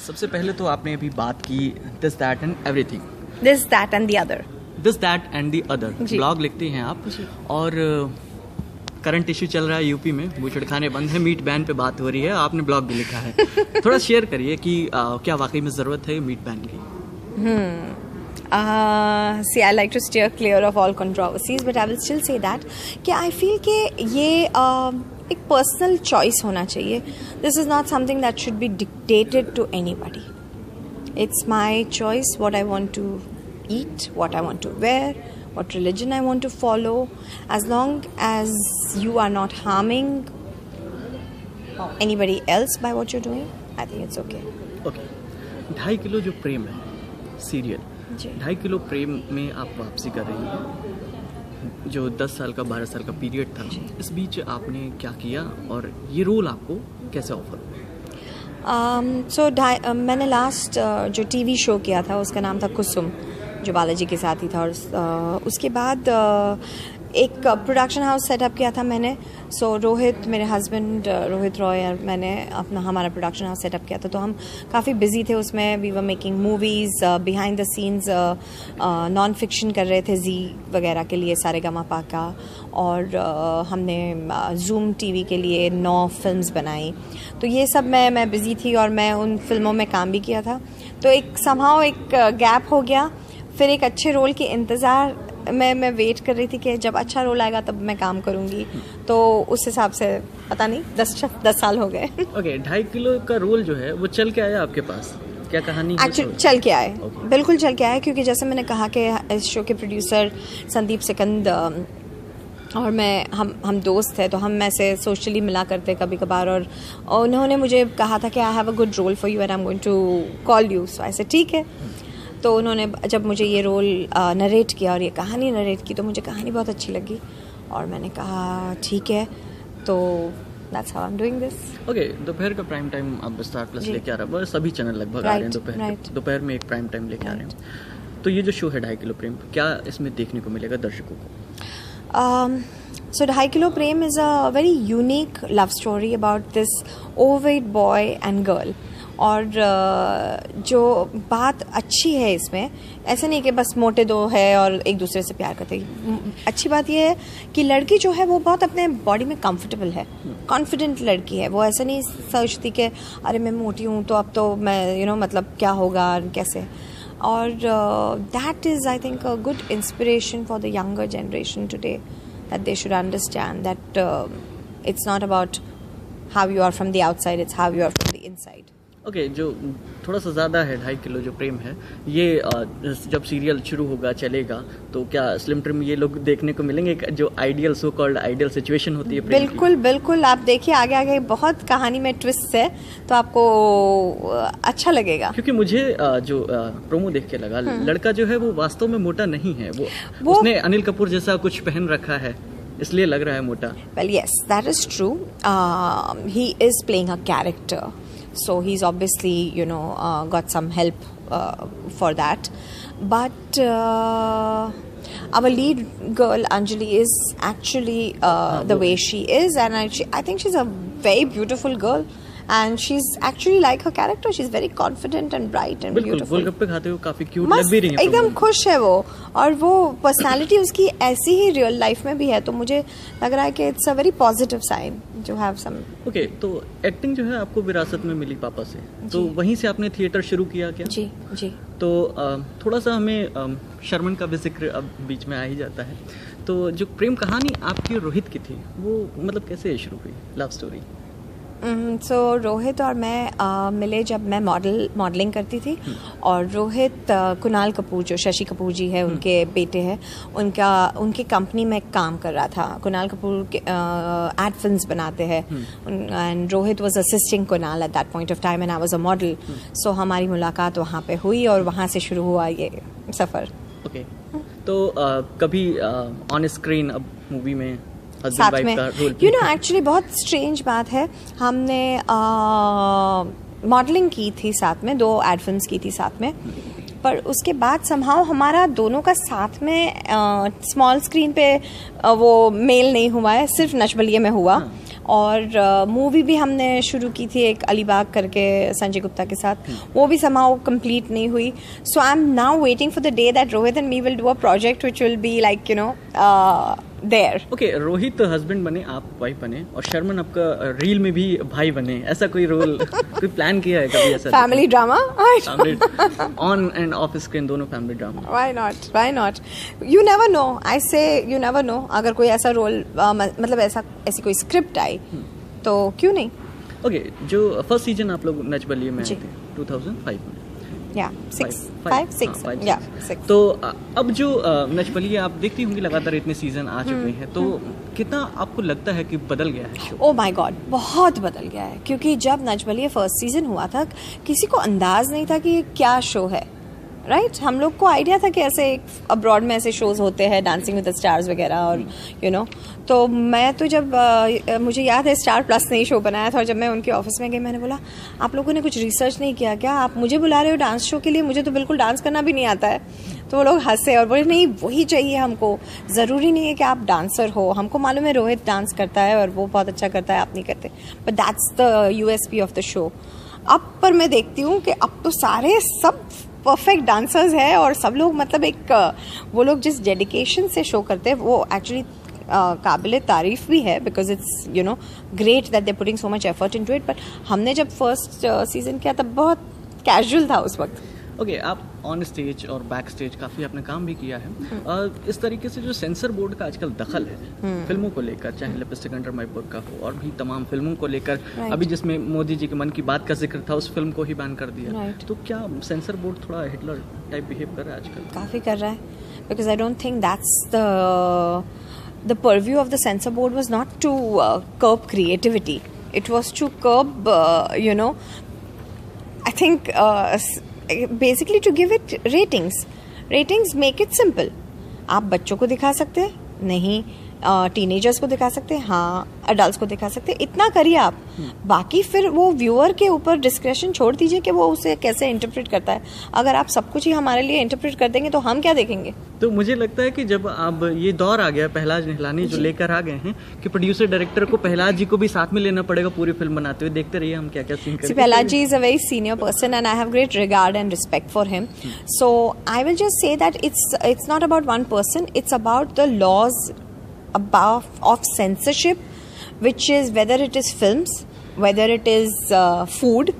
सबसे पहले तो आपने अभी बात की this that and everything, this that and the other, this that and the other blog लिखती हैं आप और करंट इशू चल रहा है यूपी में, बूचड़खाने बंद है, मीट बैन पे बात हो रही है, आपने ब्लॉग भी लिखा है। थोड़ा शेयर करिए कि क्या वाकई में ज़रूरत है मीट बैन की? See, I like to steer clear of all controversies, but I will still say that कि I feel कि ये एक पर्सनल चॉइस होना चाहिए. This is not something that should be dictated to anybody. It's my choice what I want to eat, what I want to wear, what religion I want to follow. As long as you are not harming anybody else by what you're doing, I think it's okay. Okay. 2.5 kilo जो प्रेम है serial, 2.5 kilo प्रेम में आप वापसी कर रही हैं, जो 10 साल का 12 साल का पीरियड था, इस बीच आपने क्या किया और ये रोल आपको कैसे ऑफर हुआ? मैंने लास्ट जो टीवी शो किया था उसका नाम था कुसुम, जो बालाजी के साथ ही था, और उसके बाद एक प्रोडक्शन हाउस सेटअप किया था मैंने. रोहित, मेरे हस्बैंड रोहित रॉय, और मैंने हमारा प्रोडक्शन हाउस सेटअप किया था. तो हम काफ़ी बिजी थे उसमें. We were making movies, behind the scenes non fiction कर रहे थे जी वगैरह के लिए, सारेगामापा का, और हमने जूम टीवी के लिए 9 फिल्म्स बनाई. तो ये सब मैं बिज़ी थी और मैं उन फिल्मों में काम भी किया था. तो एक समहाउ एक गैप हो गया. फिर एक अच्छे रोल के इंतज़ार मैं वेट कर रही थी कि जब अच्छा रोल आएगा तब मैं काम करूंगी. तो उस हिसाब से पता नहीं 10 साल हो गए. ओके, 2.5 किलो का रोल जो है वो चल के आया आपके पास? क्या कहानी? एक्चुअली चल के आए, बिल्कुल चल के आए, क्योंकि जैसे मैंने कहा कि इस शो के प्रोड्यूसर संदीप सिकंद और मैं हम दोस्त थे, तो हम ऐसे सोशली मिला करते कभी कभार, और उन्होंने मुझे कहा था कि I have a good role for you and I am going to call you. So ऐसे ठीक है. तो उन्होंने जब मुझे ये रोल नरेट किया और ये कहानी नरेट की, तो मुझे कहानी बहुत अच्छी लगी और मैंने कहा ठीक है. तो that's how I'm doing this. Okay, दोपहर का प्राइम टाइम अब स्टार प्लस लेके आ रहा है, सभी चैनल लगभग आ रहे हैं दोपहर में एक प्राइम टाइम लेके आ रहे हैं. तो ये जो शो है 2.5 किलो प्रेम, क्या इसमें देखने को मिलेगा दर्शकों को? So 2.5 kilo Prem is a very unique love story about this overweight boy and girl. और जो बात अच्छी है इसमें, ऐसा नहीं कि बस मोटे दो है और एक दूसरे से प्यार करते हैं. अच्छी बात यह है कि लड़की जो है वो बहुत अपने बॉडी में कंफर्टेबल है, कॉन्फिडेंट लड़की है. वो ऐसा नहीं सोचती कि अरे मैं मोटी हूँ तो अब तो मैं मतलब क्या होगा कैसे. और that is I think a good inspiration for the younger generation today, that they should understand that it's not about how you are from the outside, it's how you are from the inside. Okay, जो थोड़ा सा ज़्यादा है 2.5 kilo जो प्रेम है, ये जब serial शुरू होगा चलेगा तो क्या स्लिम ट्रिम ये लोग देखने को मिलेंगे? जो ideal so called ideal situation होती है प्रेम बिल्कुल की? बिल्कुल, आप देखिए आगे बहुत कहानी में ट्विस्ट है, तो आपको अच्छा लगेगा. क्योंकि मुझे जो प्रोमो देख के लगा, लड़का जो है वो वास्तव में मोटा नहीं है, वो उसने अनिल कपूर जैसा कुछ पहन रखा है, इसलिए लग रहा है मोटा. Well yes, that is true. He is playing a character. So he's obviously, got some help for that. But our lead girl, Anjali, is actually the way she is. And I think she's a very beautiful girl. And she's actually like her character. She's very confident and bright and beautiful. गोलगप्पे खाते हुए काफी cute लग भी रही है. एकदम खुश है वो, और वो पर्सनालिटी उसकी ऐसी ही रियल लाइफ में भी है. तो मुझे लग रहा है कि it's a very positive sign to have some. Okay, तो एक्टिंग जो है आपको विरासत में मिली पापा से, तो वहीं से आपने थिएटर शुरू किया क्या? जी. तो थोड़ा सा हमें शर्मन का भी जिक्र अब बीच में आ ही जाता है. तो जो प्रेम कहानी आपकी रोहित की थी, वो मतलब कैसे शुरू हुई, लव स्टोरी? सो रोहित और मैं मिले जब मैं मॉडलिंग करती थी. और रोहित कुणाल कपूर, जो शशि कपूर जी है उनके बेटे हैं, उनकी कंपनी में काम कर रहा था. कुणाल कपूर के एड फिल्म्स बनाते हैं, and Rohit was assisting Kunal at that point of time and I was a model. So हमारी मुलाकात वहाँ पे हुई और वहाँ से शुरू हुआ ये सफ़र. ओके, तो कभी ऑन स्क्रीन अब मूवी में साथ में एक्चुअली बहुत स्ट्रेंज बात है, हमने मॉडलिंग की थी साथ में, 2 एड फिल्म्स की थी साथ में, पर उसके बाद समहाउ हमारा दोनों का साथ में स्मॉल स्क्रीन पे वो मेल नहीं हुआ है, सिर्फ नच बलिए में हुआ. और मूवी भी हमने शुरू की थी एक अलीबाग करके संजय गुप्ता के साथ, वो भी somehow कंप्लीट नहीं हुई. So I am now waiting for the day that Rohit and me will do a project which will be like there. Okay, Rohit husband बने, आप वाइफ बने, और शर्मन आपका रील में भी भाई बने, ऐसा कोई रोल कोई प्लान किया है कभी ऐसा? Family drama, on and off screen दोनों family drama. Why not, you never know, I say you never no. अगर कोई ऐसा रोल मतलब ऐसी कोई स्क्रिप्ट आई तो क्यों नहीं. ओके, जो फर्स्ट सीजन आप लोग नच बलिए में आए थे 2005 में. Six. तो अब जो नच बलिए आप देखती होंगी लगातार इतने सीजन आ चुके हैं, तो कितना आपको लगता है कि बदल गया है शो? ओह माय गॉड, बहुत बदल गया है. क्योंकि जब नच बलिए फर्स्ट सीजन हुआ था, किसी को अंदाज नहीं था कि ये क्या शो है. राइट, हम लोग को आइडिया था कि ऐसे अब्रॉड में ऐसे शोज होते हैं, डांसिंग विद द स्टार्स वगैरह, और यू नो. तो मैं तो जब मुझे याद है स्टार प्लस ने ही शो बनाया था, और जब मैं उनके ऑफिस में गई, मैंने बोला आप लोगों ने कुछ रिसर्च नहीं किया क्या? आप मुझे बुला रहे हो डांस शो के लिए, मुझे तो बिल्कुल डांस करना भी नहीं आता है. तो वो लोग हंसे और बोले नहीं, वही चाहिए हमको, ज़रूरी नहीं है कि आप डांसर हो, हमको मालूम है रोहित डांस करता है और वो बहुत अच्छा करता है, आप नहीं करते, but that's the USP of the show. अब पर मैं देखती हूँ कि अब तो सारे सब परफेक्ट डांसर्स है, और सब लोग मतलब एक वो लोग जिस डेडिकेशन से शो करते हैं वो एक्चुअली काबिल तारीफ भी है, because it's great that they putting so much effort into it. But हमने जब फर्स्ट सीजन किया तब बहुत कैजुअल था उस वक्त. ओके, आप ऑन स्टेज और बैक स्टेज काफ़ी आपने काम भी किया है. इस तरीके से जो सेंसर बोर्ड का आजकल दखल है फिल्मों को लेकर, चाहे लिपस्टिक अंडर माय बुक का हो और भी तमाम फिल्मों को लेकर, अभी जिसमें मोदी जी के मन की बात का जिक्र था, उस फिल्म को ही बैन कर दिया. तो क्या सेंसर बोर्ड थोड़ा हिटलर टाइप बिहेव कर रहा है आजकल? काफ़ी कर रहा है, because I don't think that's the purview of the censor board was not to curb creativity. It was to curb, I think, basically to give it ratings. Ratings make it simple. आप बच्चों को दिखा सकते हैं, नहीं teenagers को दिखा सकते हैं, हाँ अडल्ट को दिखा सकते हैं, इतना करिए आप. बाकी फिर वो व्यूअर के ऊपर डिस्क्रेशन छोड़ दीजिए कि वो उसे कैसे इंटरप्रेट करता है. अगर आप सब कुछ ही हमारे लिए इंटरप्रेट कर देंगे तो हम क्या देखेंगे? तो मुझे लगता है कि जब अब ये दौर आ गया, पहलाज निहलानी जो लेकर आ गए हैं कि प्रोड्यूसर डायरेक्टर को पहलाज जी को भी साथ में लेना पड़ेगा पूरी फिल्म बनाते हुए. देखते रहिए हम क्या क्या सीन करेंगे. Pahlaj ji is a very senior person and I have great regard and respect for him. So I will just say that it's not about one person, it's about the laws of censorship, which is whether it is films, whether it is food,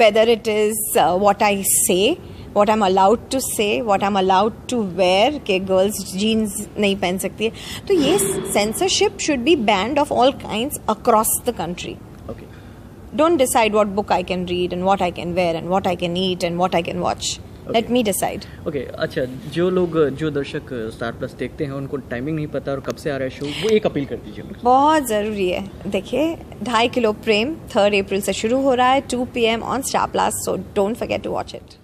whether it is what I say, what I'm allowed to say, what I'm allowed to wear, कि girls jeans नहीं पहन सकती है. तो ये censorship should be banned of all kinds across the country. Okay. Don't decide what book I can read and what I can wear and what I can eat and what I can watch. Let me decide. Okay, अच्छा, जो दर्शक star plus देखते हैं उनको timing नहीं पता और कब से आ रहा है शो, वो एक अपील कर दीजिए. बहुत ज़रूरी है. देखिए 2.5 किलो प्रेम 3 अप्रैल से शुरू हो रहा है, 2 PM on Star Plus, so don't forget to watch it.